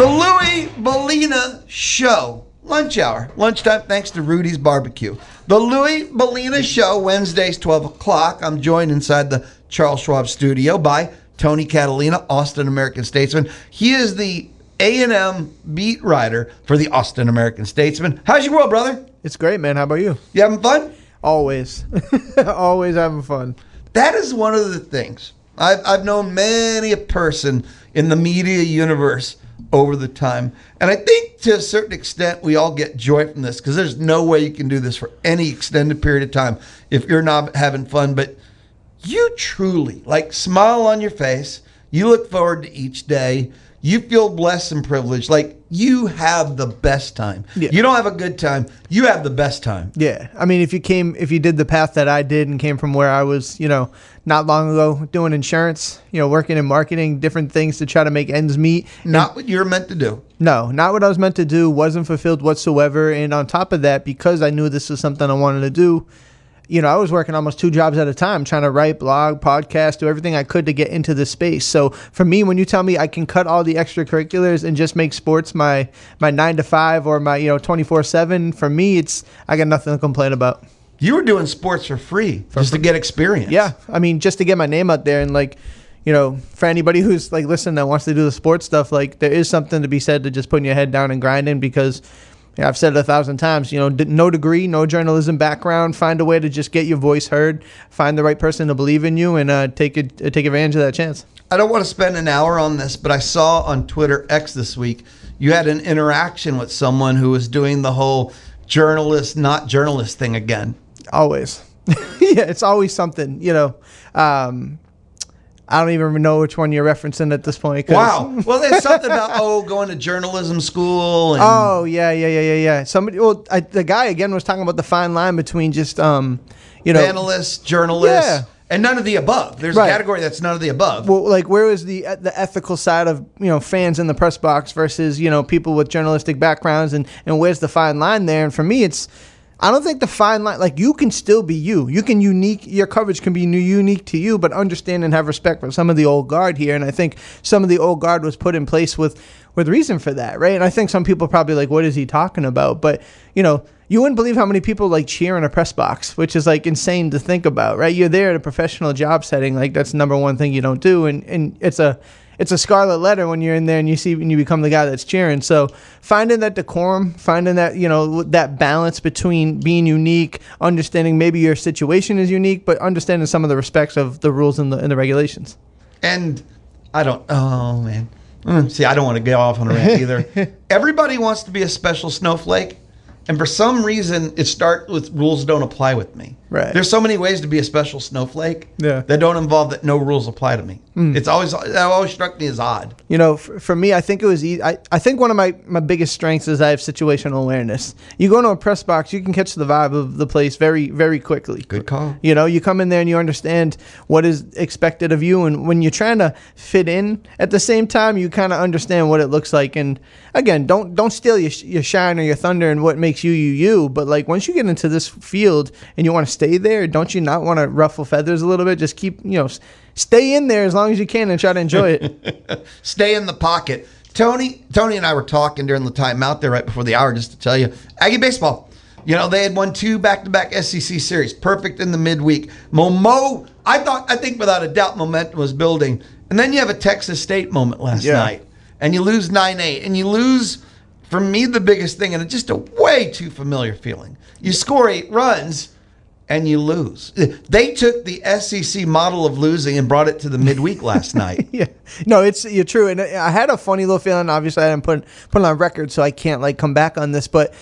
The Louie Bellina Show. Lunch hour. Lunchtime thanks to Rudy's Barbecue. The Louie Bellina Show, Wednesdays, 12 o'clock. I'm joined inside the Charles Schwab studio by Tony Catalina, Austin-American Statesman. He is the A&M beat writer for the Austin-American Statesman. How's your world, brother? It's great, man. How about you? You having fun? Always. Always having fun. That is one of the things. I've known many a person in the media universe over the time. And I think to a certain extent, we all get joy from this because there's no way you can do this for any extended period of time if you're not having fun. But you truly, smile on your face. You look forward to each day. You feel blessed and privileged. You have the best time. Yeah. You don't have a good time. You have the best time. Yeah. I mean, if you did the path that I did and came from where I was, not long ago doing insurance, working in marketing, different things to try to make ends meet. Not what you're meant to do. No, not what I was meant to do. Wasn't fulfilled whatsoever. And on top of that, because I knew this was something I wanted to do, I was working almost 2 jobs at a time, trying to write, blog, podcast, do everything I could to get into this space. So for me, when you tell me I can cut all the extracurriculars and just make sports my 9 to 5 or my 24/7, for me, I got nothing to complain about. You were doing sports for free just to get experience. Yeah, I mean, just to get my name out there and for anybody who's listening that wants to do the sports stuff, there is something to be said to just putting your head down and grinding because. Yeah, I've said it 1,000 times, no degree, no journalism background, find a way to just get your voice heard, find the right person to believe in you, and take advantage of that chance. I don't want to spend an hour on this, but I saw on Twitter X this week, you had an interaction with someone who was doing the whole journalist, not journalist thing again. Always. Yeah, it's always something, I don't even know which one you're referencing at this point. Wow. Well, there's something about, going to journalism school. And oh, yeah. Somebody, the guy, again, was talking about the fine line between just, analysts, journalists, and none of the above. There's a category that's none of the above. Well, where is the ethical side of, fans in the press box versus, people with journalistic backgrounds, and where's the fine line there? And for me, I don't think the fine line, you can still be you. Your coverage can be unique to you, but understand and have respect for some of the old guard here. And I think some of the old guard was put in place with reason for that, right? And I think some people are probably what is he talking about? But, you wouldn't believe how many people cheer in a press box, which is insane to think about, right? You're there at a professional job setting. That's the number one thing you don't do. And it's a scarlet letter when you're in there and you become the guy that's cheering. So finding that decorum, finding that, that balance between being unique, understanding maybe your situation is unique, but understanding some of the respects of the rules and the regulations. And I don't want to get off on a rant either. Everybody wants to be a special snowflake. And for some reason, it starts with rules don't apply with me. Right. There's so many ways to be a special snowflake that don't involve that no rules apply to me. That always struck me as odd. For me, I think it was I think one of my biggest strengths is I have situational awareness. You go into a press box, you can catch the vibe of the place very, very quickly. Good call. You come in there and you understand what is expected of you, and when you're trying to fit in at the same time, you kind of understand what it looks like. And again, don't steal your shine or your thunder and what makes you. But once you get into this field and you want to stay there, don't you not want to ruffle feathers a little bit? Just keep, stay in there as long as you can and try to enjoy it. Stay in the pocket. Tony and I were talking during the time out there right before the hour just to tell you, Aggie Baseball, they had won 2 back-to-back SEC series, perfect in the midweek. I think without a doubt momentum was building. And then you have a Texas State moment last night, and you lose 9-8, and you lose, for me, the biggest thing, and it's just a way too familiar feeling. You score 8 runs, and you lose. They took the SEC model of losing and brought it to the midweek last night. Yeah, no, you're true. And I had a funny little feeling. Obviously, I didn't put it on record, so I can't come back on this. But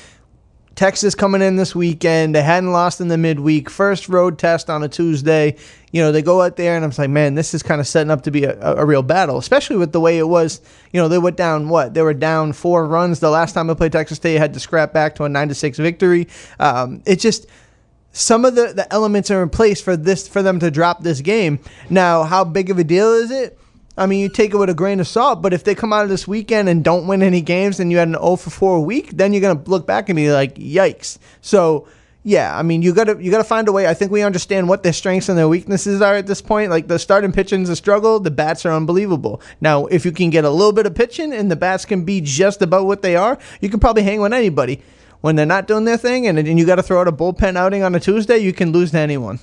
Texas coming in this weekend, they hadn't lost in the midweek. First road test on a Tuesday. They go out there, and I'm like, man, this is kind of setting up to be a real battle, especially with the way it was. They went down They were down 4 runs the last time they played Texas State. Had to scrap back to a 9-6 victory. It just. Some of the elements are in place for them to drop this game. Now, how big of a deal is it? I mean, you take it with a grain of salt, but if they come out of this weekend and don't win any games and you had an 0-for-4 week, then you're going to look back and be like, yikes. So, Yeah, I mean, you gotta find a way. I think we understand what their strengths and their weaknesses are at this point. Like the starting pitching's a struggle. The bats are unbelievable. Now, if you can get a little bit of pitching and the bats can be just about what they are, you can probably hang with anybody. When they're not doing their thing and you got to throw out a bullpen outing on a Tuesday, you can lose to anyone.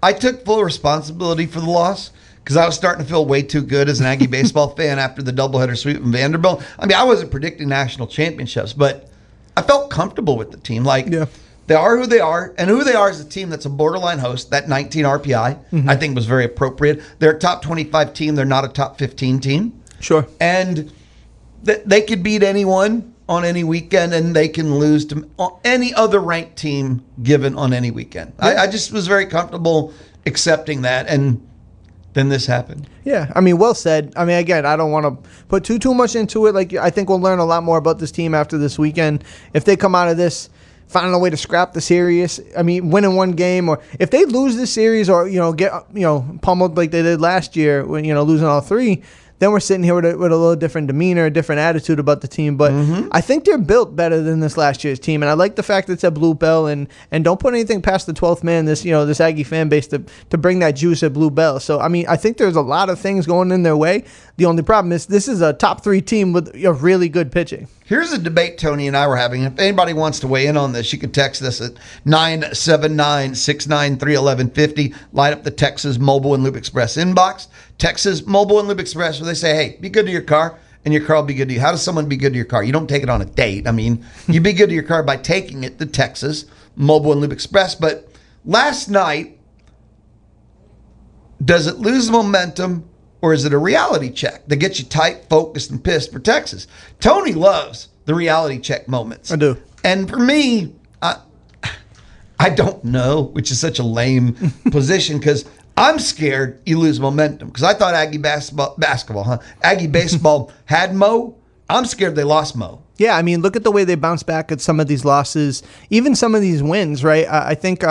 I took full responsibility for the loss because I was starting to feel way too good as an Aggie baseball fan after the doubleheader sweep in Vanderbilt. I mean, I wasn't predicting national championships, but I felt comfortable with the team. Like, they are who they are, and who they are is a team that's a borderline host. That 19 RPI, I think, was very appropriate. They're a top 25 team. They're not a top 15 team. Sure. And they could beat anyone on any weekend, and they can lose to any other ranked team given on any weekend. I just was very comfortable accepting that, and then this happened. Yeah, I mean, well said. I mean, again, I don't want to put too much into it. Like, I think we'll learn a lot more about this team after this weekend. If they come out of this finding a way to scrap the series, I mean, winning one game, or if they lose this series or, get, pummeled like they did last year when, losing all three, then we're sitting here with a little different demeanor, a different attitude about the team. But I think they're built better than this last year's team. And I like the fact that it's at Blue Bell, and don't put anything past the 12th man, this Aggie fan base to bring that juice at Blue Bell. So, I mean, I think there's a lot of things going in their way. The only problem is this is a top 3 team with really good pitching. Here's a debate Tony and I were having. If anybody wants to weigh in on this, you can text us at 979-693-1150. Light up the Texas Mobile and Loop Express inbox. Texas Mobile and Loop Express, where they say, hey, be good to your car, and your car will be good to you. How does someone be good to your car? You don't take it on a date. I mean, you be good to your car by taking it to Texas Mobile and Loop Express. But last night, does it lose momentum, or is it a reality check that gets you tight, focused, and pissed for Texas? Tony loves the reality check moments. I do. And for me, I don't know, which is such a lame position, because I'm scared you lose momentum, because I thought Aggie basketball, Aggie baseball had Mo. I'm scared they lost Mo. Yeah, I mean, look at the way they bounce back at some of these losses, even some of these wins, right? I think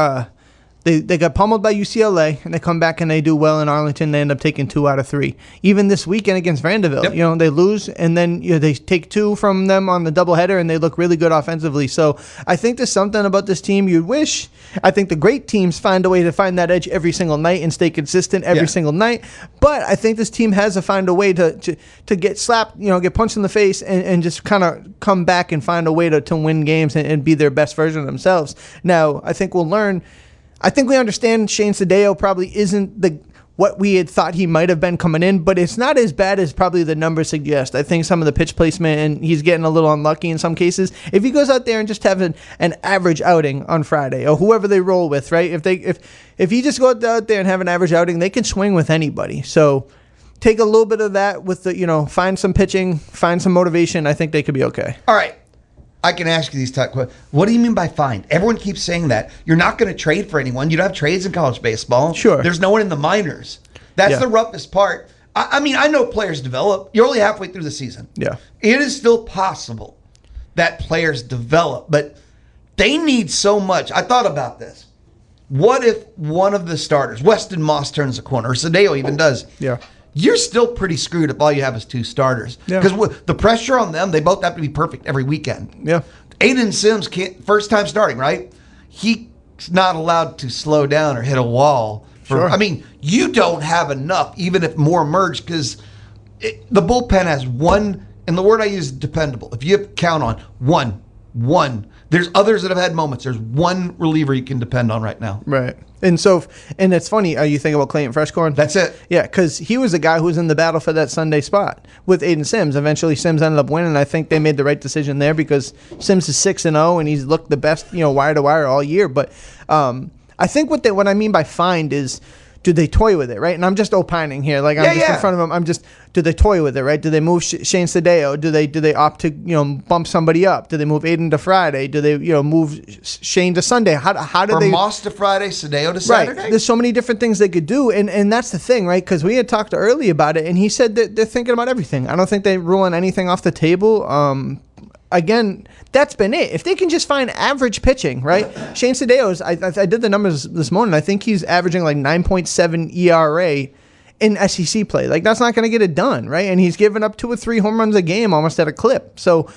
They got pummeled by UCLA, and they come back and they do well in Arlington. They end up taking 2 out of 3. Even this weekend against Vanderbilt, they lose, and then they take 2 from them on the doubleheader, and they look really good offensively. So I think there's something about this team you'd wish. I think the great teams find a way to find that edge every single night and stay consistent every single night. But I think this team has to find a way to get slapped, get punched in the face, and just kind of come back and find a way to win games and be their best version of themselves. Now, I think we'll learn. I think we understand Shane Sadeo probably isn't what we had thought he might have been coming in, but it's not as bad as probably the numbers suggest. I think some of the pitch placement, and he's getting a little unlucky in some cases. If he goes out there and just have an average outing on Friday, or whoever they roll with, right? If he just goes out there and have an average outing, they can swing with anybody. So take a little bit of that with find some pitching, find some motivation. I think they could be okay. All right. I can ask you these type questions. What do you mean by find? Everyone keeps saying that. You're not going to trade for anyone. You don't have trades in college baseball. Sure. There's no one in the minors. That's the roughest part. I mean, I know players develop. You're only halfway through the season. Yeah. It is still possible that players develop, but they need so much. I thought about this. What if one of the starters, Weston Moss, turns the corner, or Sadeo even does? Yeah. You're still pretty screwed if all you have is 2 starters. Because the pressure on them, they both have to be perfect every weekend. Yeah. Aiden Sims can't, first time starting, right? He's not allowed to slow down or hit a wall. I mean, you don't have enough, even if more emerge, because the bullpen has one, and the word I use is dependable. If you count on one. There's others that have had moments. There's one reliever you can depend on right now. Right. And it's funny, you think about Clayton Freshcorn? That's it. Yeah, because he was the guy who was in the battle for that Sunday spot with Aiden Sims. Eventually, Sims ended up winning. I think they made the right decision there because Sims is 6-0, and he's looked the best, wire to wire all year. But I think what I mean by find is, do they toy with it, right? And I'm just opining here. Like, I'm just in front of them. Do they toy with it, right? Do they move Shane Sadeo? Do they opt to, bump somebody up? Do they move Aiden to Friday? Do they, move Shane to Sunday? How do they? Moss to Friday, Sadeo to Saturday? Right. There's so many different things they could do. And that's the thing, right? Because we had talked to Early about it, and he said that they're thinking about everything. I don't think they're ruling anything off the table. Again, that's been it. If they can just find average pitching, right? Shane Sadeo's, I did the numbers this morning. I think he's averaging like 9.7 ERA in SEC play. Like, that's not going to get it done, right? And he's giving up 2 or 3 home runs a game almost at a clip. So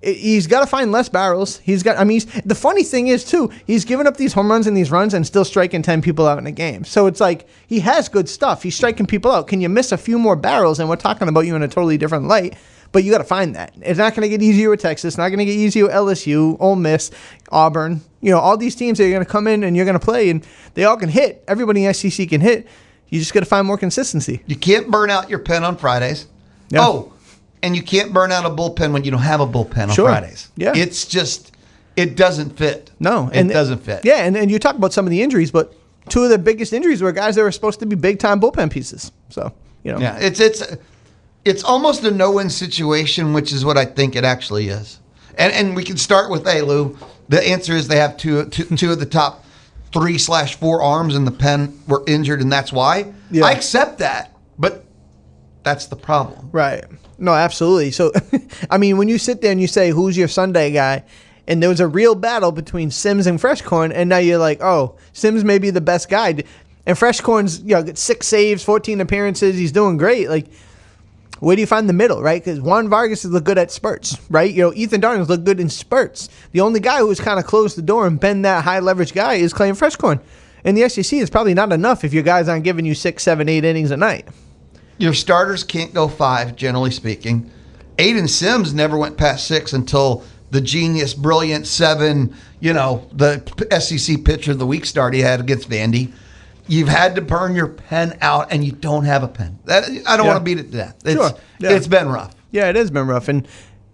He's got to find less barrels. The funny thing is, too, he's giving up these home runs and these runs and still striking 10 people out in a game. So it's like he has good stuff. He's striking people out. Can you miss a few more barrels? And we're talking about you in a totally different light. But you got to find that. It's not going to get easier with Texas. Not going to get easier with LSU, Ole Miss, Auburn. All these teams that are going to come in and you're going to play, and they all can hit. Everybody in SEC can hit. You just got to find more consistency. You can't burn out your pen on Fridays. Yeah. Oh, and you can't burn out a bullpen when you don't have a bullpen on Fridays. Yeah. It's just, it doesn't fit. No. It doesn't fit. Yeah, and you talk about some of the injuries, but two of the biggest injuries were guys that were supposed to be big-time bullpen pieces. So, Yeah, it's almost a no-win situation, which is what I think it actually is. And we can start with, hey, Lou, the answer is they have two of the top 3/4 arms in the pen were injured, and that's why. Yeah. I accept that, but that's the problem. Right. No, absolutely. So, when you sit there and you say, who's your Sunday guy, and there was a real battle between Sims and Freshcorn, and now you're like, oh, Sims may be the best guy. And Freshcorn's, got 6 saves, 14 appearances. He's doing great. Like, where do you find the middle, right? Because Juan Vargas has looked good at spurts, right? Ethan Darden's looked good in spurts. The only guy who's kind of closed the door and been that high-leverage guy is Clayton Freshcorn. In the SEC, it's probably not enough if your guys aren't giving you 6, 7, 8 innings a night. Your starters can't go 5, generally speaking. Aiden Sims never went past 6 until the genius, brilliant 7, the SEC pitcher of the week start he had against Vandy. You've had to burn your pen out, and you don't have a pen. I don't want to beat it to death. It's been rough. Yeah, it has been rough. And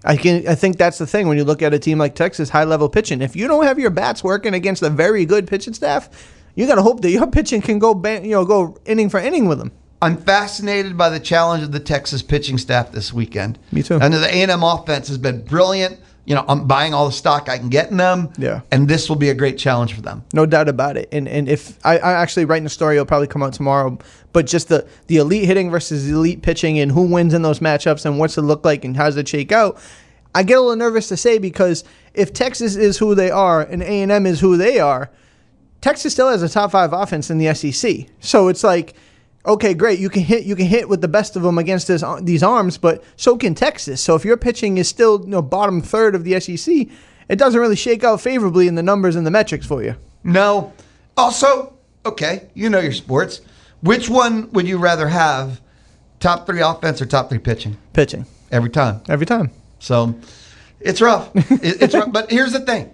I think that's the thing when you look at a team like Texas, high-level pitching. If you don't have your bats working against a very good pitching staff, you got to hope that your pitching can go inning for inning with them. I'm fascinated by the challenge of the Texas pitching staff this weekend. Me too. And the A&M offense has been brilliant. I'm buying all the stock I can get in them. Yeah. And this will be a great challenge for them. No doubt about it. And if I actually writing a story, it'll probably come out tomorrow. But just the elite hitting versus the elite pitching and who wins in those matchups and what's it look like and how does it shake out. I get a little nervous to say because if Texas is who they are and A&M is who they are, Texas still has a top 5 offense in the SEC. So it's like, okay, great. You can hit with the best of them against these arms, but so can Texas. So if your pitching is still bottom third of the SEC, it doesn't really shake out favorably in the numbers and the metrics for you. No. Also, okay, your sports. Which one would you rather have, top 3 offense or top 3 pitching? Pitching. Every time. Every time. So it's rough. It's rough. But here's the thing.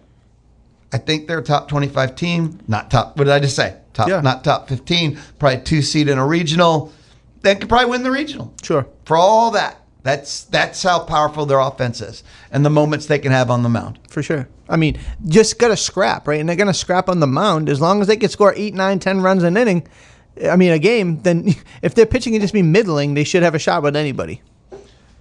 I think they're a top 25 team. Not top, what did I just say? Not top 15, probably 2 seed in a regional. They could probably win the regional. Sure. For all that. That's how powerful their offense is and the moments they can have on the mound. For sure. Just got to scrap, right? And they're going to scrap on the mound. As long as they can score 8, 9, 10 runs an inning, a game, then if their pitching can just be middling, they should have a shot with anybody.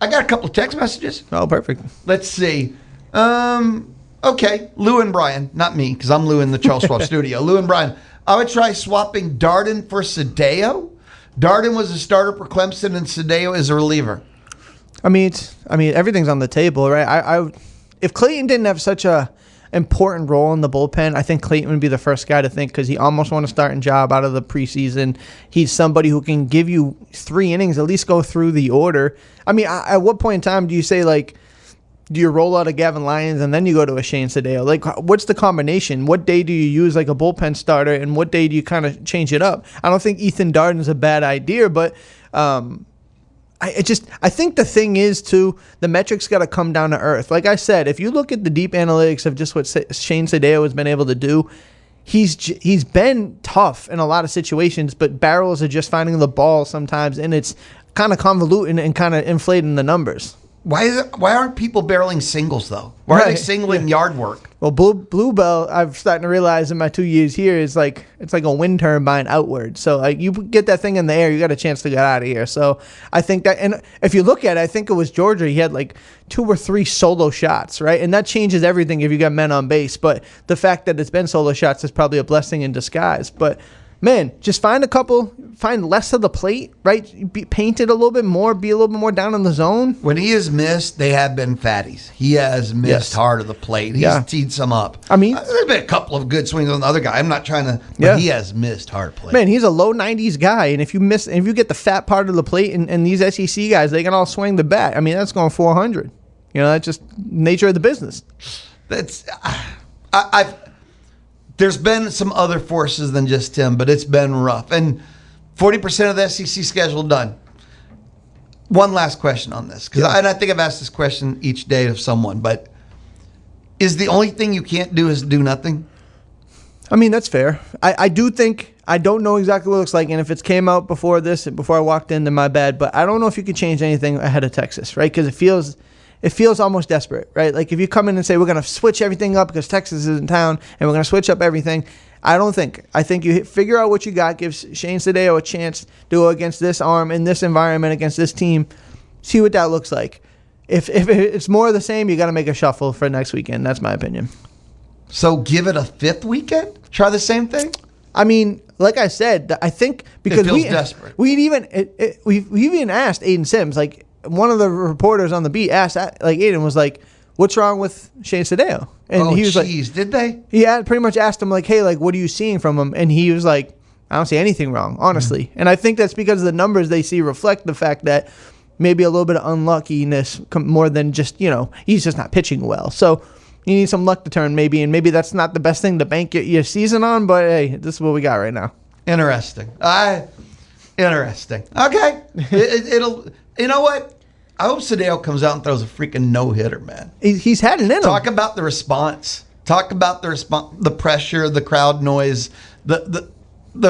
I got a couple of text messages. Oh, perfect. Let's see. Okay, Lou and Brian. Not me, because I'm Lou in the Charles Schwab studio. Lou and Brian. I would try swapping Darden for Cedillo. Darden was a starter for Clemson, and Cedillo is a reliever. Everything's on the table, right? If Clayton didn't have such a important role in the bullpen, I think Clayton would be the first guy to think because he almost won a starting job out of the preseason. He's somebody who can give you 3 innings, at least go through the order. At what point in time do you say, do you roll out a Gavin Lyons and then you go to a Shane Cedillo? What's the combination? What day do you use a bullpen starter and what day do you kind of change it up? I don't think Ethan Darden's a bad idea, but I think the thing is, too, the metrics got to come down to earth. Like I said, if you look at the deep analytics of just what Shane Cedillo has been able to do, he's been tough in a lot of situations, but barrels are just finding the ball sometimes, and it's kind of convoluting and kind of inflating the numbers. Why aren't people barreling singles, though? Why are they singling yard work? Well, Bluebell, I'm starting to realize in my 2 years here, it's like a wind turbine outward. So you get that thing in the air, you got a chance to get out of here. So I think that, and if you look at it, I think it was Georgia. He had 2 or 3 solo shots, right? And that changes everything if you got men on base. But the fact that it's been solo shots is probably a blessing in disguise. But man, just find less of the plate, right? Paint it a little bit more, be a little bit more down in the zone. When he has missed, they have been fatties. He has missed hard of the plate. He's teed some up. There's been a couple of good swings on the other guy. I'm not trying to, but he has missed hard plate. Man, he's a low 90s guy, and if you get the fat part of the plate, and these SEC guys, they can all swing the bat. That's going 400. That's just nature of the business. There's been some other forces than just him, but it's been rough. And 40% of the SEC schedule done. One last question on this, and I think I've asked this question each day of someone, but is the only thing you can't do is do nothing? I mean, that's fair. I do think, I don't know exactly what it looks like, and if it's came out before I walked in, then my bad, but I don't know if you could change anything ahead of Texas, right? Because it feels almost desperate, right? Like if you come in and say, we're going to switch everything up because Texas is in town, and we're going to switch up everything, I think you figure out what you got, give Shane Sadeo a chance to go against this arm in this environment against this team, see what that looks like. If it's more of the same, you got to make a shuffle for next weekend. That's my opinion. So give it a fifth weekend? Try the same thing? I mean, like I said, I think because it feels desperate. We've even asked Aiden Sims, like one of the reporters on the beat asked, like Aiden was like, what's wrong with Shane Sadeo? And he was like, did they? He had pretty much asked him like, hey, like, what are you seeing from him? And he was like, I don't see anything wrong, honestly. Mm-hmm. And I think that's because the numbers they see reflect the fact that maybe a little bit of unluckiness more than just, he's just not pitching well. So you need some luck to turn maybe, and maybe that's not the best thing to bank your season on, but hey, this is what we got right now. Interesting. Interesting. Okay. It'll, you know what? I hope Sadeo comes out and throws a freaking no-hitter, man. He's had it in him. Talk about the response. Talk about the pressure, the crowd noise, the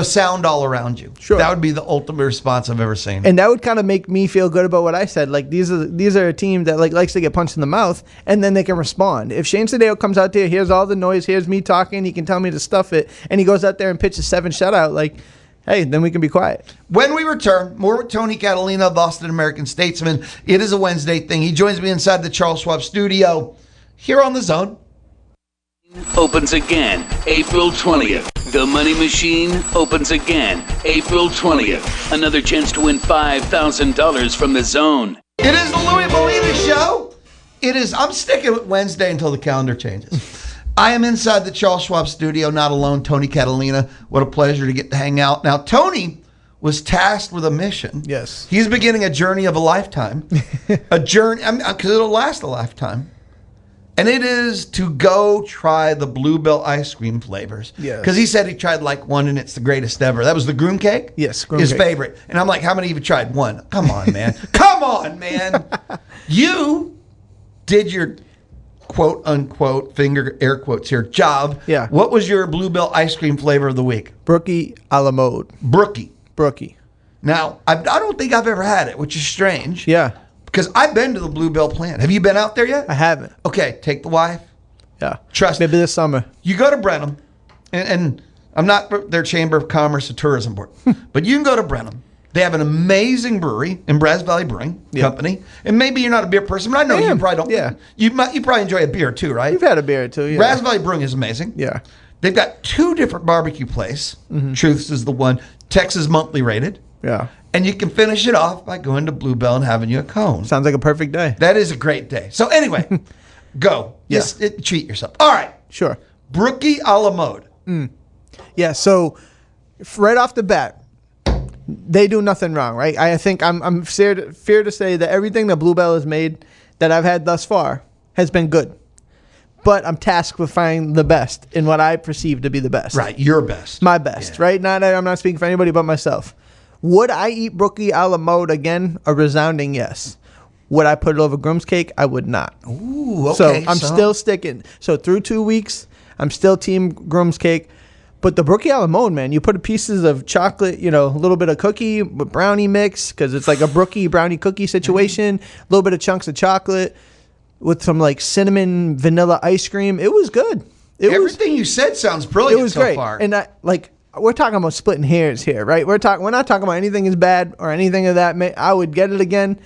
sound all around you. Sure. That would be the ultimate response I've ever seen. And that would kind of make me feel good about what I said. Like these are a team that likes to get punched in the mouth, and then they can respond. If Shane Sadeo comes out there, hears all the noise, hears me talking, he can tell me to stuff it, and he goes out there and pitches 7 shutout, like, hey, then we can be quiet. When we return, more with Tony Catalina of Austin-American Statesman. It is a Wednesday thing. He joins me inside the Charles Schwab studio here on The Zone. Opens again April 20th. The Money Machine opens again April 20th. Another chance to win $5,000 from The Zone. It is the Louie Bellina Show. I'm sticking with Wednesday until the calendar changes. I am inside the Charles Schwab studio, not alone. Tony Catalina. What a pleasure to get to hang out. Now, Tony was tasked with a mission. Yes. He's beginning a journey of a lifetime. A journey, because it'll last a lifetime. And it is to go try the Bluebell ice cream flavors. Yes. Because he said he tried like one and it's the greatest ever. That was the groom cake? Yes, groom His cake. favorite. And I'm like, how many of you tried? One. Come on, man. Come on, man. You did your quote unquote, finger air quotes here, job. Yeah. What was your Bluebell ice cream flavor of the week? Brookie a la mode. Brookie. Now, I don't think I've ever had it, which is strange. Yeah. Because I've been to the Bluebell plant. Have you been out there yet? I haven't. Okay, take the wife. Yeah. Trust me. Maybe this summer. You go to Brenham, and I'm not their Chamber of Commerce or Tourism Board, but you can go to Brenham. They have an amazing brewery in Brazos Valley Brewing Company. And maybe you're not a beer person, but I know you probably don't. Yeah. You probably enjoy a beer too, right? You've had a beer too, yeah. Brazos Valley Brewing is amazing. Yeah. They've got 2 different barbecue places. Mm-hmm. Truth's is the one. Texas monthly rated. Yeah. And you can finish it off by going to Bluebell and having you a cone. Sounds like a perfect day. That is a great day. So anyway, go. Yeah. Just treat yourself. All right. Sure. Brookie a la mode. Yeah, so right off the bat, they do nothing wrong, right? I think I'm fair to say that everything that Bluebell has made that I've had thus far has been good. But I'm tasked with finding the best in what I perceive to be the best. Right, your best. My best, right? I'm not speaking for anybody but myself. Would I eat brookie a la mode again? A resounding yes. Would I put it over groom's cake? I would not. Ooh, okay. So I'm still sticking. So through 2 weeks, I'm still team groom's cake. But the brookie a la mode, man, you put pieces of chocolate, a little bit of cookie with brownie mix, because it's like a brookie brownie cookie situation. A little bit of chunks of chocolate with some like cinnamon vanilla ice cream. It was good. Everything you said sounds brilliant. It was so great. far. And we're talking about splitting hairs here, right? We're not talking about anything is bad or anything of that. I would get it again.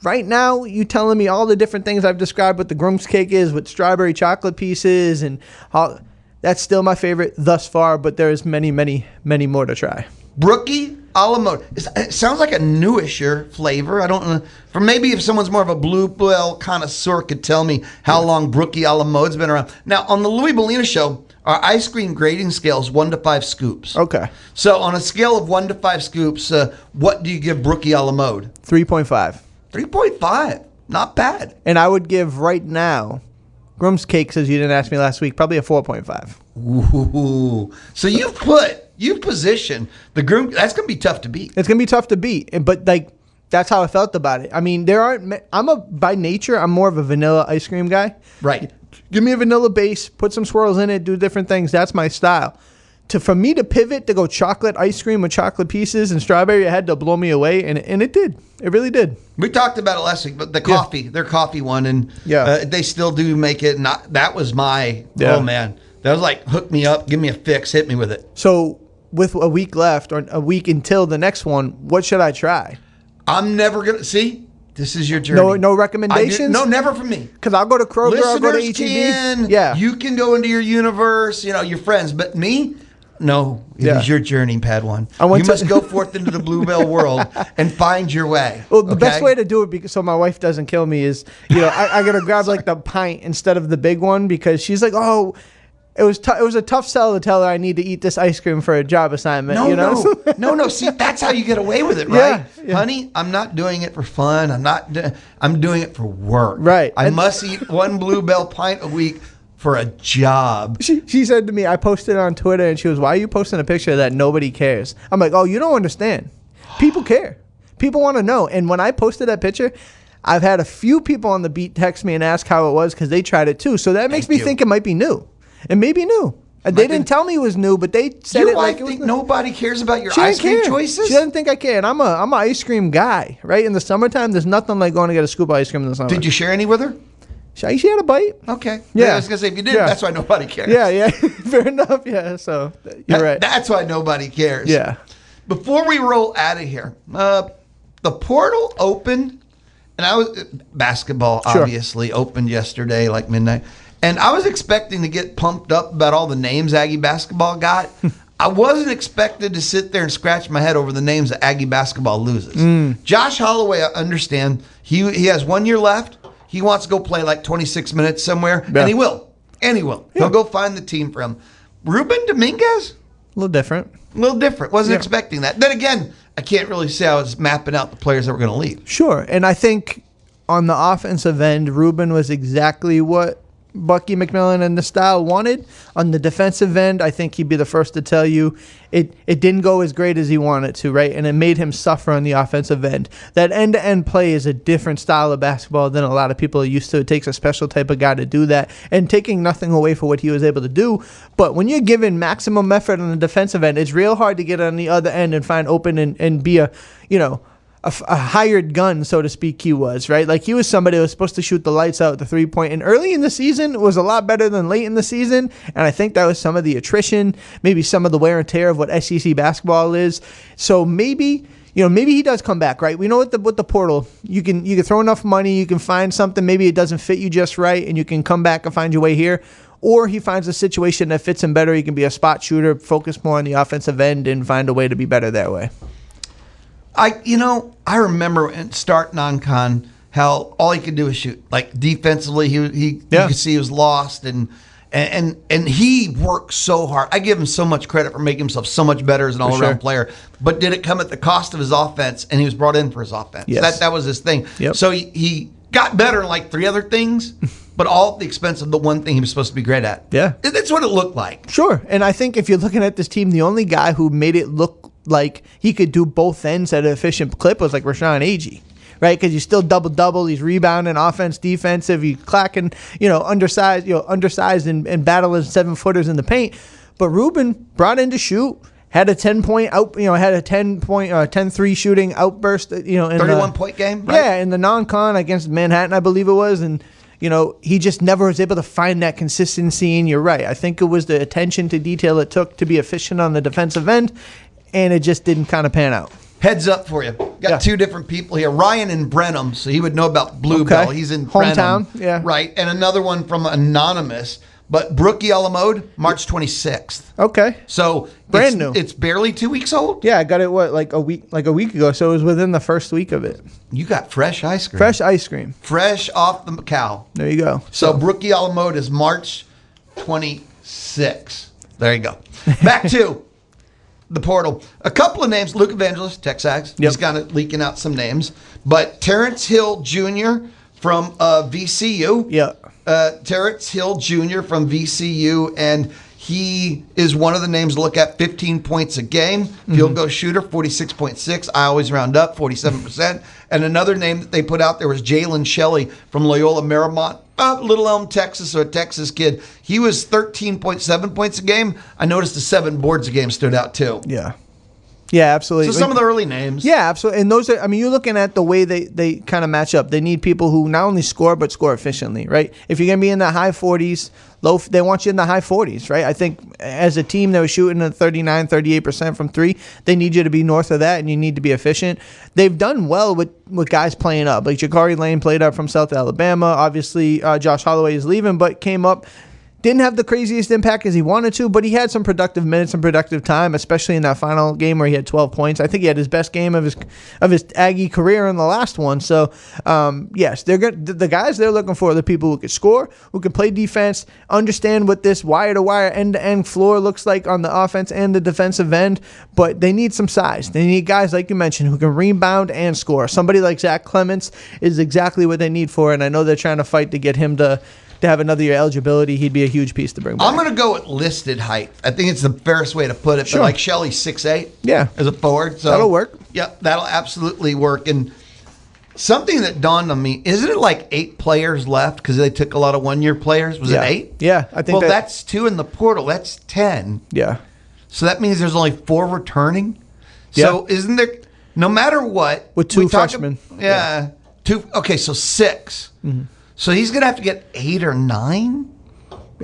Right now, you telling me all the different things I've described what the groom's cake is with strawberry chocolate pieces and all. That's still my favorite thus far, but there's many, many, many more to try. Brookie a la mode. It sounds like a newisher flavor. I don't know. For maybe if someone's more of a Bluebell connoisseur could tell me how long Brookie a la mode's been around. Now, on the Louie Bellina Show, our ice cream grading scale is 1 to 5 scoops. Okay. So on a scale of 1 to 5 scoops, what do you give Brookie a la mode? 3.5. 3.5. Not bad. And I would give right now, Grum's Cake says you didn't ask me last week, probably a 4.5. Ooh. So you've positioned the groom. That's going to be tough to beat. It's going to be tough to beat. But, like, that's how I felt about it. I mean, by nature, I'm more of a vanilla ice cream guy. Right. Give me a vanilla base, put some swirls in it, do different things. That's my style. For me to pivot to go chocolate ice cream with chocolate pieces and strawberry, it had to blow me away, and it did. It really did. We talked about it last week, but the coffee, their coffee one, and they still do make it. That was my, oh man, that was like, hook me up, give me a fix, hit me with it. So with a week left, or a week until the next one, what should I try? I'm never going to, see, this is your journey. No recommendations? No, never from me. Because I'll go to Kroger, Listeners I'll go to H-E-B. You can go into your universe, your friends, but me, no, it is your journey, Padawan. You must go forth into the Bluebell world and find your way. Well, the best way to do it, so my wife doesn't kill me, is I gotta grab like the pint instead of the big one, because she's like, oh, it was a tough sell to tell her I need to eat this ice cream for a job assignment. No. See, that's how you get away with it, right, honey? I'm not doing it for fun. I'm doing it for work. Right. I must eat one Bluebell pint a week for a job. She said to me, I posted on Twitter, and she was, why are you posting a picture that nobody cares? I'm like, oh, you don't understand. People care. People want to know. And when I posted that picture, I've had a few people on the beat text me and ask how it was, because they tried it too. So that makes me think it might be new. It may be new. They didn't tell me it was new, but they said your it like wife it was think new. nobody cares about your ice cream choices? She doesn't think I care. And I'm an ice cream guy, right? In the summertime, there's nothing like going to get a scoop of ice cream in the summer. Did you share any with her? She had a bite. Okay. Yeah. I was going to say, if you didn't, that's why nobody cares. Yeah. Fair enough. Yeah. So you're right. That's why nobody cares. Yeah. Before we roll out of here, the portal opened, and basketball obviously opened yesterday, like midnight. And I was expecting to get pumped up about all the names Aggie Basketball got. I wasn't expected to sit there and scratch my head over the names that Aggie Basketball loses. Josh Holloway, I understand, he has 1 year left. He wants to go play like 26 minutes somewhere, and he will. Yeah. He'll go find the team for him. Ruben Dominguez? A little different. Wasn't expecting that. Then again, I can't really say I was mapping out the players that were going to leave. Sure. And I think on the offensive end, Ruben was exactly what Bucky, McMillan, and the style wanted. On the defensive end, I think he'd be the first to tell you it didn't go as great as he wanted to, right? And it made him suffer on the offensive end. That end-to-end play is a different style of basketball than a lot of people are used to. It takes a special type of guy to do that, and taking nothing away for what he was able to do. But when you're given maximum effort on the defensive end, it's real hard to get on the other end and find open and be a hired gun, so to speak, he was, right? Like, he was somebody who was supposed to shoot the lights out at the three-point, and early in the season was a lot better than late in the season, and I think that was some of the attrition, maybe some of the wear and tear of what SEC basketball is. So maybe he does come back, right? We know with the portal, you can throw enough money, you can find something, maybe it doesn't fit you just right, and you can come back and find your way here. Or he finds a situation that fits him better. He can be a spot shooter, focus more on the offensive end, and find a way to be better that way. I remember in start non-con how all he could do was shoot. Like, defensively, you could see he was lost, and he worked so hard. I give him so much credit for making himself so much better as an all-around player. But did it come at the cost of his offense? And he was brought in for his offense. Yes. That was his thing. Yep. So he got better in like 3 other things, but all at the expense of the one thing he was supposed to be great at. Yeah. That's what it looked like. Sure. And I think if you're looking at this team, the only guy who made it look like he could do both ends at an efficient clip was like Rashawn Agee, right? Because he's still double-double. He's rebounding, offense, defensive. He's clacking, undersized and battling 7-footers in the paint. But Ruben brought in to shoot, had a 10-point out, had a 10-3 shooting outburst, in 31-point game, right? Yeah, in the non-con against Manhattan, I believe it was, and he just never was able to find that consistency. And you're right. I think it was the attention to detail it took to be efficient on the defensive end, and it just didn't kind of pan out. Heads up for you. Got 2 different people here. Ryan in Brenham, so he would know about Bluebell. He's in hometown, Brenham, right? And another one from Anonymous. But Brookie Alamode, March 26th. Okay. So brand new. It's barely 2 weeks old? Yeah, I got it, like a week ago. So it was within the first week of it. You got fresh ice cream. Fresh ice cream. Fresh off the cow. There you go. So Brookie Alamode is March 26th. There you go. Back to the portal. A couple of names. Luke Evangelist, Texas. He's kind of leaking out some names. But Terrence Hill Jr., from VCU. Yeah. Terrence Hill Jr. from VCU, and he is one of the names to look at. 15 points a game, field goal shooter, 46.6. I always round up, 47%. And another name that they put out there was Jalen Shelley from Loyola Marymount, Little Elm, Texas, so a Texas kid. He was 13.7 points a game. I noticed the 7 boards a game stood out too. Yeah. Yeah, absolutely. So some of the early names. Yeah, absolutely. And those are, I mean, you're looking at the way they kind of match up. They need people who not only score, but score efficiently, right? If you're going to be in the high 40s, they want you in the high 40s, right? I think as a team that was shooting at 39, 38% from 3, they need you to be north of that, and you need to be efficient. They've done well with guys playing up. Like Jakari Lane played up from South Alabama. Obviously, Josh Holloway is leaving, but came up. Didn't have the craziest impact as he wanted to, but he had some productive minutes and productive time, especially in that final game where he had 12 points. I think he had his best game of his Aggie career in the last one. So, yes, they're good. The guys they're looking for are the people who can score, who can play defense, understand what this wire-to-wire, end-to-end floor looks like on the offense and the defensive end, but they need some size. They need guys, like you mentioned, who can rebound and score. Somebody like Zach Clements is exactly what they need for, and I know they're trying to fight to get him to have another year eligibility. He'd be a huge piece to bring back. I'm going to go with listed height. I think it's the fairest way to put it. Sure. But like Shelley's 6'8". Yeah. As a forward. So that'll work. Yeah, that'll absolutely work. And something that dawned on me, isn't it like 8 players left because they took a lot of one-year players? Was it 8? Yeah, I think that's 2 in the portal. That's 10. Yeah. So that means there's only 4 returning. Yeah. So isn't there, no matter what. With 2 freshmen. Yeah. 2. Okay, so 6. Mm-hmm. So he's going to have to get 8 or 9?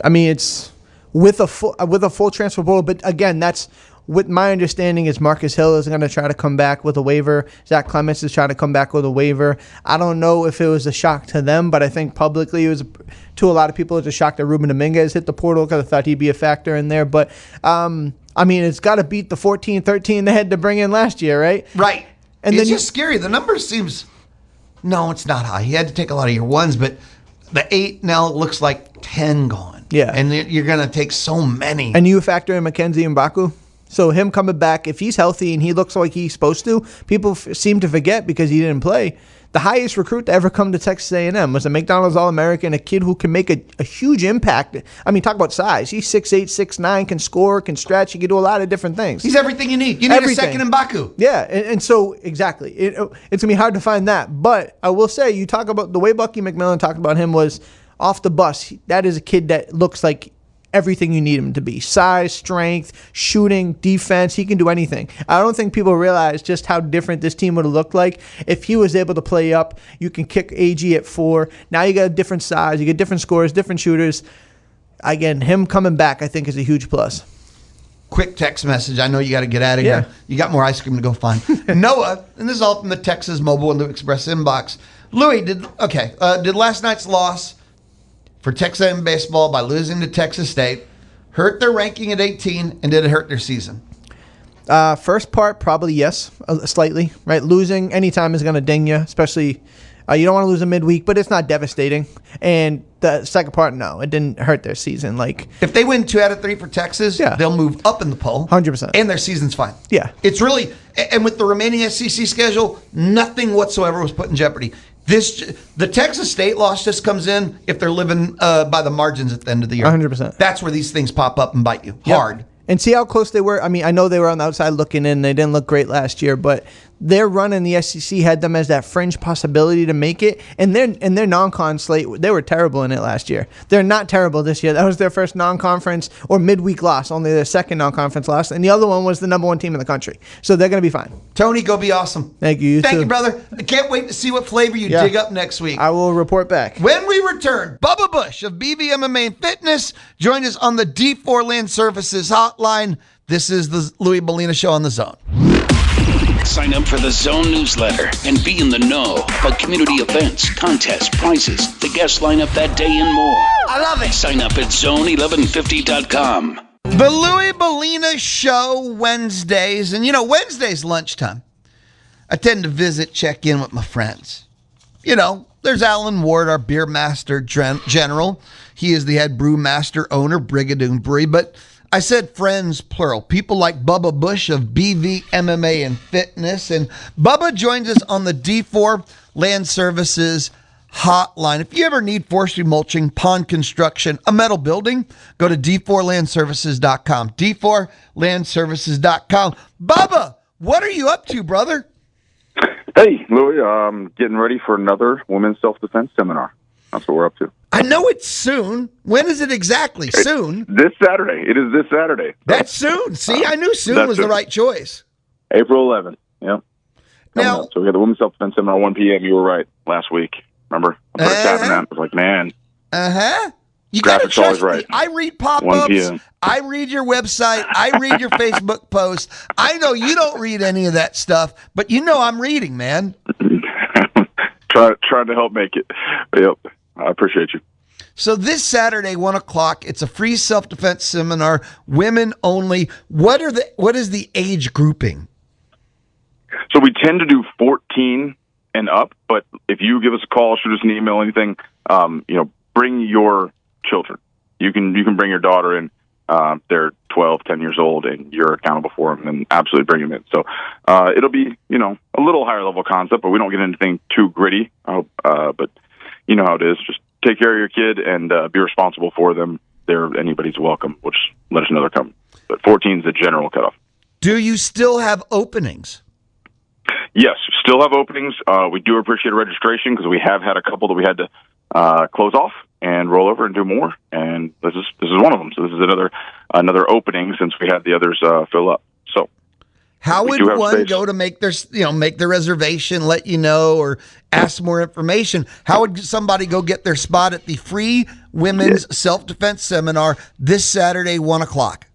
I mean, it's with a full transfer portal, but again, that's what my understanding is. Marcus Hill is going to try to come back with a waiver. Zach Clements is trying to come back with a waiver. I don't know if it was a shock to them, but I think publicly it was, to a lot of people, it's a shock that Ruben Dominguez hit the portal because I thought he'd be a factor in there. But, I mean, it's got to beat the 14-13 they had to bring in last year, right? Right. And it's just scary. The number seems... No, it's not high. He had to take a lot of your ones, but the 8 now looks like 10 gone. Yeah. And you're going to take so many. And you factor in Mackenzie Mbaku. So him coming back, if he's healthy and he looks like he's supposed to, people seem to forget because he didn't play. The highest recruit to ever come to Texas A&M was a McDonald's All-American, a kid who can make a huge impact. I mean, talk about size. He's 6'8", 6'9", can score, can stretch. He can do a lot of different things. He's everything you need. You need a second Mbaku. Yeah, and so, exactly. It's going to be hard to find that. But I will say, you talk about the way Bucky McMillan talked about him was off the bus. That is a kid that looks like everything you need him to be. Size, strength, shooting, defense. He can do anything. I don't think people realize just how different this team would have looked like if he was able to play up. You can kick AG at 4. Now you got a different size. You get different scores, different shooters. Again, him coming back, I think, is a huge plus. Quick text message. I know you got to get out of here. You got more ice cream to go find. Noah, and this is all from the Texas Mobile and the Express inbox. Louie, did last night's loss for Texas A&M baseball by losing to Texas State hurt their ranking at 18, and did it hurt their season? First part, probably yes, slightly, right? Losing anytime is going to ding you, especially you don't want to lose a midweek, but it's not devastating. And the second part, no, it didn't hurt their season. Like, if they win 2 out of 3 for Texas, they'll move up in the poll. 100%. And their season's fine. Yeah. It's really, and with the remaining SEC schedule, nothing whatsoever was put in jeopardy. The Texas State loss just comes in if they're living by the margins at the end of the year. 100%. That's where these things pop up and bite you hard. And see how close they were. I mean, I know they were on the outside looking in. They didn't look great last year, but their run in the SEC had them as that fringe possibility to make it. And their non-con slate, they were terrible in it last year. They're not terrible this year. That was their first non-conference or midweek loss, only their second non-conference loss. And the other one was the number 1 team in the country. So they're going to be fine. Tony, go be awesome. Thank you. Thank you, brother. I can't wait to see what flavor you dig up next week. I will report back. When we return, Bubba Bush of BVMMA and Fitness joined us on the D4 Land Services hotline. This is the Louie Bellina Show on The Zone. Sign up for the Zone newsletter and be in the know about community events, contests, prizes, the guest lineup that day, and more. I love it. Sign up at zone1150.com. The Louie Bellina Show Wednesdays, and Wednesday's lunchtime. I tend to check in with my friends. There's Alan Ward, our beer master general. He is the head brewmaster owner, Brigadoon Brewery, but I said friends, plural. People like Bubba Bush of BVMMA and Fitness. And Bubba joins us on the D4 Land Services hotline. If you ever need forestry mulching, pond construction, a metal building, go to d4landservices.com. d4landservices.com. Bubba, what are you up to, brother? Hey, Louie, getting ready for another women's self-defense seminar. That's what we're up to. I know it's soon. When is it exactly? Soon? This Saturday. It is this Saturday. That's soon. See, I knew soon was the right choice. April 11th. Yeah. Now, so we had the women's self-defense seminar 1 p.m. You were right last week. Remember? I started tapping that. I was like, man. You got to trust me. Right. I read pop-ups. I read your website. I read your Facebook posts. I know you don't read any of that stuff, but you know I'm reading, man. Trying to help make it. Yep. I appreciate you. So this Saturday, 1 o'clock, it's a free self-defense seminar, women only. What is the age grouping? So we tend to do 14 and up, but if you give us a call, shoot us an email, anything, bring your children. You can bring your daughter in. They're 12, 10 years old, and you're accountable for them, and absolutely bring them in. So it'll be, a little higher level concept, but we don't get anything too gritty. But you know how it is. Just take care of your kid and be responsible for them. Anybody's welcome. Which let us know they're coming. But 14 is the general cutoff. Do you still have openings? Yes, still have openings. We do appreciate a registration because we have had a couple that we had to close off and roll over and do more. And this is one of them. So this is another opening since we had the others fill up. So how would one go to make their reservation, let you know, or ask more information? How would somebody go get their spot at the free women's self-defense seminar this Saturday, 1 o'clock?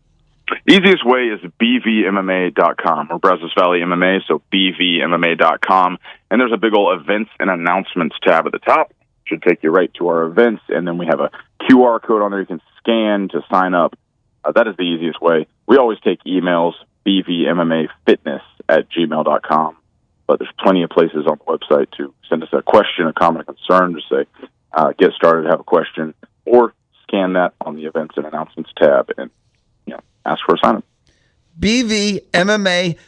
Easiest way is BVMMA.com or Brazos Valley MMA, so BVMMA.com. And there's a big old events and announcements tab at the top. Should take you right to our events, and then we have a QR code on there you can scan to sign up. That is the easiest way. We always take emails, bvmmafitness@gmail.com, but there's plenty of places on the website to send us a question, a comment, a concern, to say, get started, have a question, or scan that on the events and announcements tab and ask for a sign-up. BVMMA.com.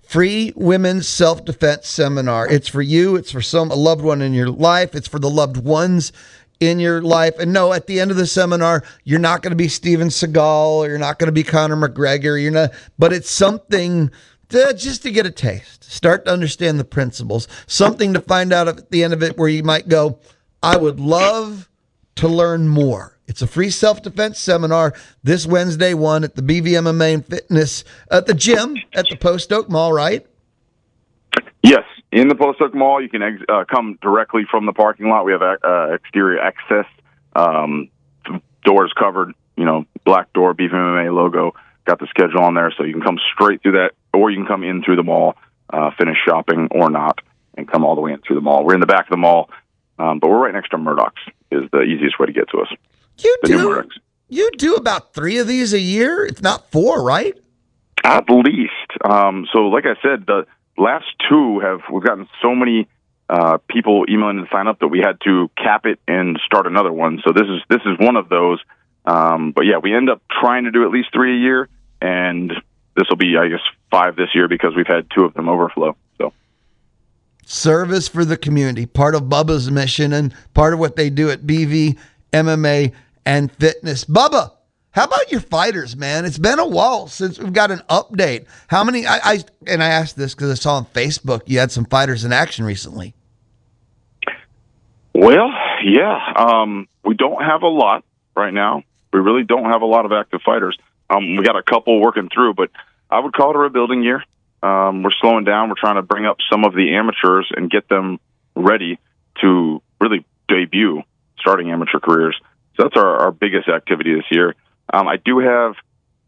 Free women's self-defense seminar. It's for you. It's for a loved one in your life. It's for the loved ones in your life. And no, at the end of the seminar, you're not going to be Steven Seagal or you're not going to be Conor McGregor. But it's something just to get a taste. Start to understand the principles. Something to find out at the end of it where you might go, I would love to learn more. It's a free self-defense seminar this Wednesday, 1 at the BVMMA and Fitness at the gym at the Post Oak Mall, right? Yes, in the Post Oak Mall. You can come directly from the parking lot. We have exterior access, doors covered, black door, BVMMA logo. Got the schedule on there, so you can come straight through that, or you can come in through the mall, finish shopping or not, and come all the way in through the mall. We're in the back of the mall, but we're right next to Murdoch's is the easiest way to get to us. You do about 3 of these a year, if not 4, right? At least. So like I said, the last 2 we've gotten so many people emailing to sign up that we had to cap it and start another one. So this is one of those. But yeah, we end up trying to do at least 3 a year, and this will be, I guess, 5 this year because we've had 2 of them overflow. So service for the community, part of Bubba's mission and part of what they do at BVMMA and Fitness. Bubba, how about your fighters, man? It's been a while since we've got an update. How many? I asked this because I saw on Facebook you had some fighters in action recently. Well, yeah, we don't have a lot right now. We really don't have a lot of active fighters. We got a couple working through, but I would call it a rebuilding year. We're slowing down. We're trying to bring up some of the amateurs and get them ready to really debut starting amateur careers. So that's our biggest activity this year. I do have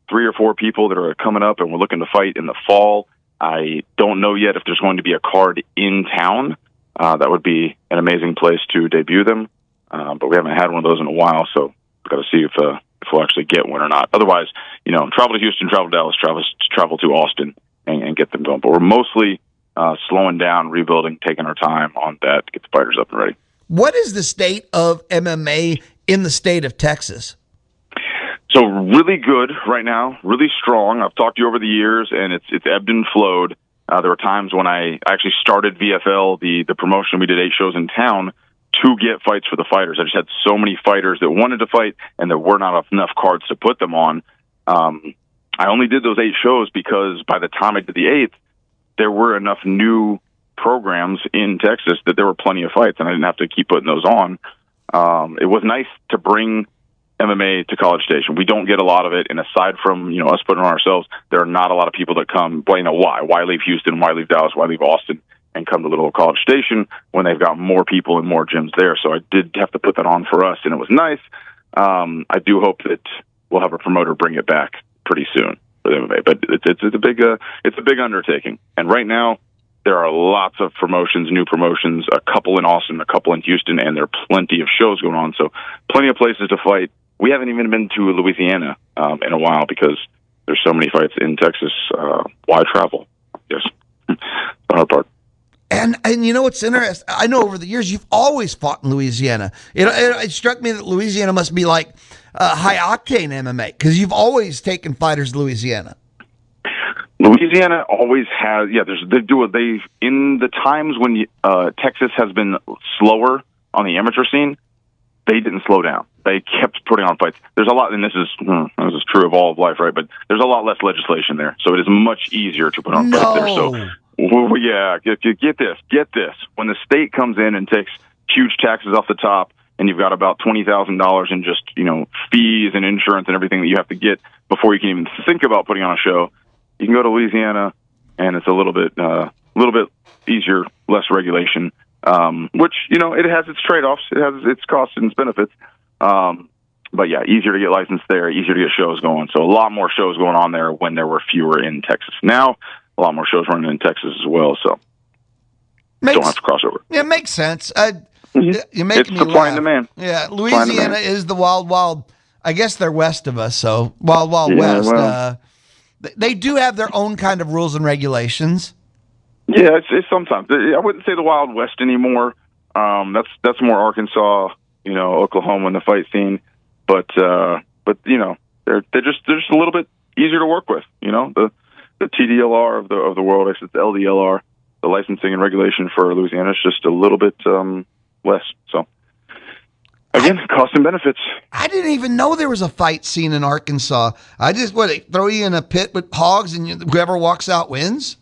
3 or 4 people that are coming up, and we're looking to fight in the fall. I don't know yet if there's going to be a card in town. That would be an amazing place to debut them, but we haven't had one of those in a while, so we've got to see if we'll actually get one or not. Otherwise, travel to Houston, travel to Dallas, travel to Austin, and get them going. But we're mostly slowing down, rebuilding, taking our time on that to get the fighters up and ready. What is the state of MMA in the state of Texas? So really good right now, really strong. I've talked to you over the years, and it's ebbed and flowed. There were times when I actually started VFL, the promotion. We did 8 shows in town to get fights for the fighters. I just had so many fighters that wanted to fight, and there were not enough cards to put them on. I only did those 8 shows because by the time I did the 8th, there were enough new programs in Texas that there were plenty of fights, and I didn't have to keep putting those on. It was nice to bring MMA to College Station. We don't get a lot of it, and aside from us putting on ourselves, there are not a lot of people that come. Why leave Houston? Why leave Dallas? Why leave Austin? And come to little College Station when they've got more people and more gyms there. So I did have to put that on for us, and it was nice. I do hope that we'll have a promoter bring it back pretty soon for the MMA, but it's a big undertaking. And right now, there are lots of promotions, new promotions, a couple in Austin, a couple in Houston, and there are plenty of shows going on. So plenty of places to fight. We haven't even been to Louisiana in a while because there's so many fights in Texas. Why travel? Yes, the hard part. And you know what's interesting? I know over the years you've always fought in Louisiana. It struck me that Louisiana must be like high octane MMA because you've always taken fighters to Louisiana. Louisiana always has, in the times when Texas has been slower on the amateur scene, they didn't slow down. They kept putting on fights. There's a lot, and this is true of all of life, right? But there's a lot less legislation there, so it is much easier to put on fights there. So, get this. When the state comes in and takes huge taxes off the top, and you've got about $20,000 in just fees and insurance and everything that you have to get before you can even think about putting on a show. You can go to Louisiana, and it's a little bit easier, less regulation, which, it has its trade-offs. It has its costs and its benefits. But, yeah, easier to get licensed there, easier to get shows going. So a lot more shows going on there when there were fewer in Texas. Now, a lot more shows running in Texas as well, so don't have to cross over. Yeah, it makes sense. You're making me supply laugh. and demand. Yeah, Louisiana is the wild, I guess they're west of us, so wild west. Well, they do have their own kind of rules and regulations. Yeah, it's sometimes. I wouldn't say the Wild West anymore. That's more Arkansas, Oklahoma in the fight scene. But they're just a little bit easier to work with. The TDLR of the world, I guess it's LDLR. The licensing and regulation for Louisiana is just a little bit less. So again, cost and benefits. I didn't even know there was a fight scene in Arkansas. I just they throw you in a pit with hogs, and whoever walks out wins.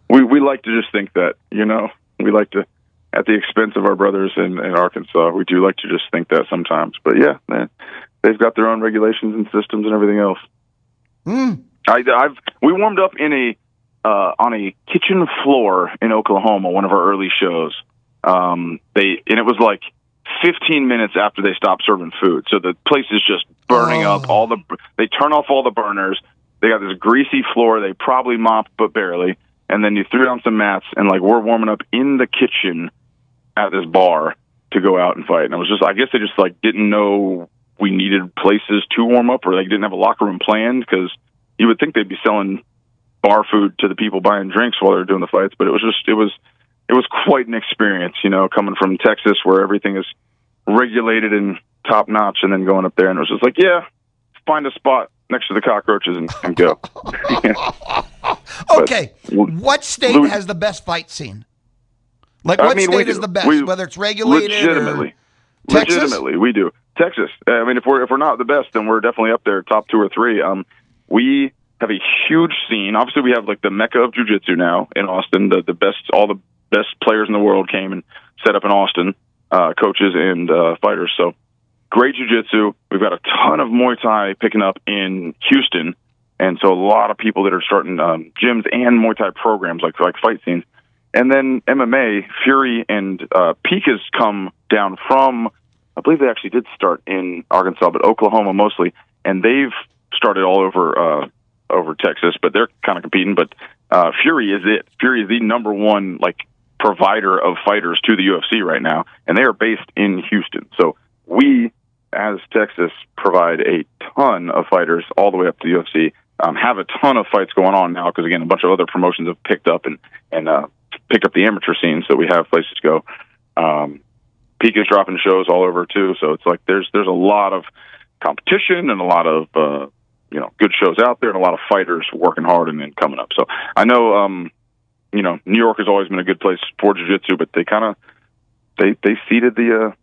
We like to just think that, we like to, at the expense of our brothers in Arkansas, we do like to just think that sometimes. But yeah, they've got their own regulations and systems and everything else. We warmed up on a kitchen floor in Oklahoma, one of our early shows. It was like 15 minutes after they stopped serving food. So the place is just burning up. They turn off all the burners. They got this greasy floor. They probably mopped, but barely. And then you threw down some mats, and we're warming up in the kitchen at this bar to go out and fight. And it was I guess they just didn't know we needed places to warm up, or they didn't have a locker room planned, because you would think they'd be selling bar food to the people buying drinks while they're doing the fights. But it was quite an experience, coming from Texas where everything is regulated and top notch, and then going up there, and it was just find a spot next to the cockroaches and go. Okay, what state has the best fight scene? What state is the best, whether it's regulated Legitimately, we do. Texas. If we're not the best, then we're definitely up there, top 2 or 3. We have a huge scene. Obviously, we have the mecca of jiu-jitsu now in Austin. The best, all the best players in the world came and set up in Austin, coaches and fighters. So great jiu-jitsu. We've got a ton of Muay Thai picking up in Houston. And so a lot of people that are starting gyms and Muay Thai programs, like fight scenes. And then MMA, Fury and Peak has come down from, I believe they actually did start in Arkansas, but Oklahoma mostly. And they've started all over Texas, but they're kind of competing. But Fury is it. Fury is the number one provider of fighters to the UFC right now, and they are based in Houston. So we, as Texas, provide a ton of fighters all the way up to the UFC. Have a ton of fights going on now because, again, a bunch of other promotions have picked up and picked up the amateur scene, so we have places to go. Peak is dropping shows all over too, so it's there's a lot of competition and a lot of good shows out there and a lot of fighters working hard and then coming up. So I know New York has always been a good place for jiu-jitsu, but they seeded the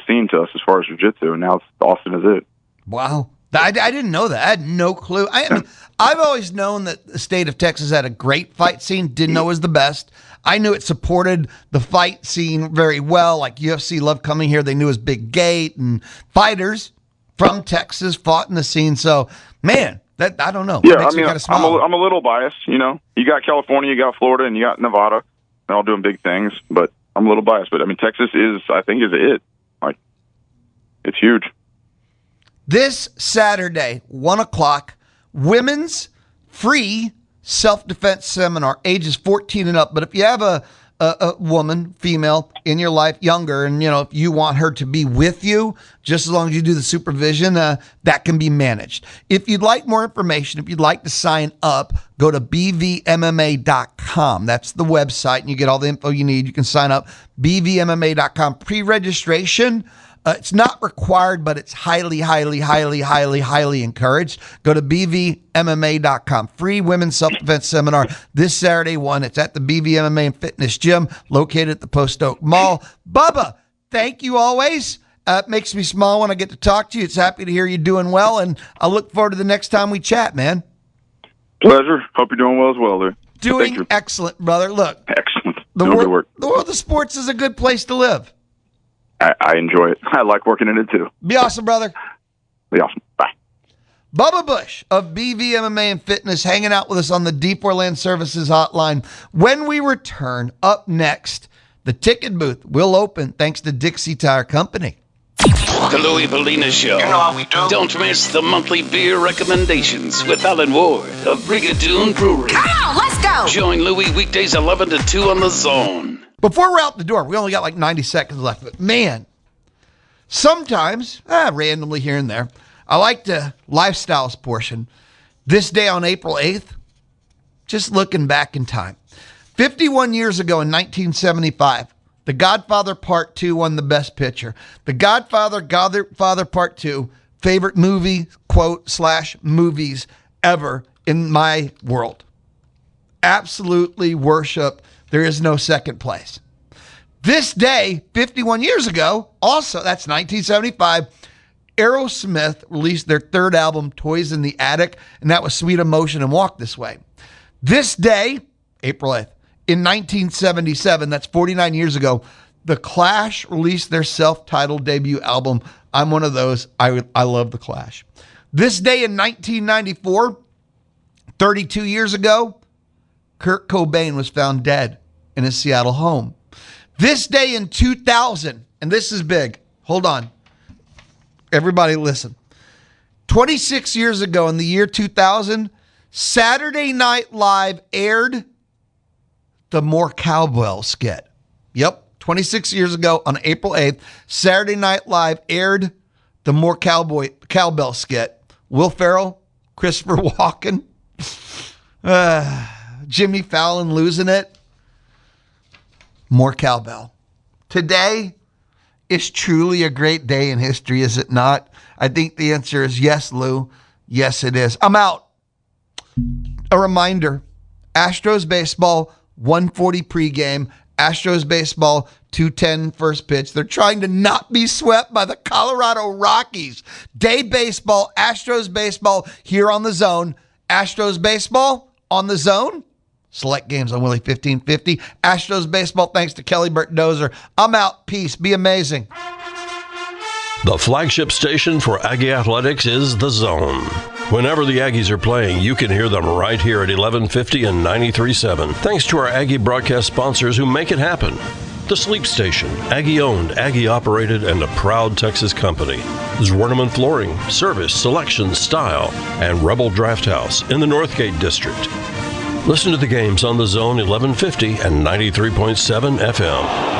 scene to us as far as jiu-jitsu, and now Austin is it. Wow. I didn't know that. I had no clue. I mean, I've always known that the state of Texas had a great fight scene. Didn't know it was the best. I knew it supported the fight scene very well. Like UFC loved coming here. They knew it was big gate, and fighters from Texas fought in the scene. So, man, that I don't know. Yeah, it makes me kind of smile. I'm a little biased. You got California, you got Florida, and you got Nevada. They're all doing big things, but I'm a little biased. But I mean, Texas is it. Like, it's huge. This Saturday, 1:00, women's free self-defense seminar, ages 14 and up. But if you have a woman, female, in your life, younger, and, if you want her to be with you, just as long as you do the supervision, that can be managed. If you'd like more information, if you'd like to sign up, go to BVMMA.com. That's the website, and you get all the info you need. You can sign up, BVMMA.com. Pre-registration, it's not required, but it's highly, highly, highly, highly, highly encouraged. Go to BVMMA.com. Free women's self-defense seminar this Saturday 1. It's at the BVMMA and Fitness Gym located at the Post Oak Mall. Bubba, thank you always. It makes me smile when I get to talk to you. It's happy to hear you doing well, and I look forward to the next time we chat, man. Pleasure. Hope you're doing well as well, dude. Doing excellent, brother. Look. Excellent. The world of sports is a good place to live. I enjoy it. I like working in it, too. Be awesome, brother. Be awesome. Bye. Bubba Bush of BVMMA and Fitness hanging out with us on the Deepwater Land Services hotline. When we return, up next, the ticket booth will open thanks to Dixie Tire Company. The Louie Bellina Show. You know how we do. Don't miss the monthly beer recommendations with Alan Ward of Brigadoon Brewery. Come on, let's go. Join Louie weekdays 11 to 2 on The Zone. Before we're out the door, we only got like 90 seconds left, but man, sometimes, randomly here and there, I like the lifestyles portion. This day on April 8th, just looking back in time. 51 years ago in 1975, The Godfather Part 2 won the Best Picture. The Godfather Part 2, favorite movie, quote, / movies ever in my world. Absolutely worship. There is no second place. This day, 51 years ago, also, that's 1975, Aerosmith released their third album, Toys in the Attic, and that was Sweet Emotion and Walk This Way. This day, April 8th, in 1977, that's 49 years ago, The Clash released their self-titled debut album, I'm One of Those. I love The Clash. This day in 1994, 32 years ago, Kurt Cobain was found dead in his Seattle home. This day in 2000, and this is big. Hold on. Everybody listen. 26 years ago in the year 2000, Saturday Night Live aired the More Cowbell skit. Yep. 26 years ago on April 8th, Saturday Night Live aired the More Cowbell skit. Will Ferrell, Christopher Walken, Jimmy Fallon losing it. More cowbell. Today is truly a great day in history, is it not? I think the answer is yes, Lou. Yes, it is. I'm out. A reminder, Astros baseball, 1:40 pregame. Astros baseball, 2:10 first pitch. They're trying to not be swept by the Colorado Rockies. Day baseball, Astros baseball here on The Zone. Astros baseball on The Zone. Select games on Willie 1550. Astros baseball, thanks to Kelly Burt Dozer. I'm out. Peace. Be amazing. The flagship station for Aggie Athletics is The Zone. Whenever the Aggies are playing, you can hear them right here at 1150 and 93.7. Thanks to our Aggie broadcast sponsors who make it happen. The Sleep Station, Aggie-owned, Aggie-operated, and a proud Texas company. Zwerneman Flooring, service, selection, style, and Rebel Draft House in the Northgate District. Listen to the games on The Zone 1150 and 93.7 FM.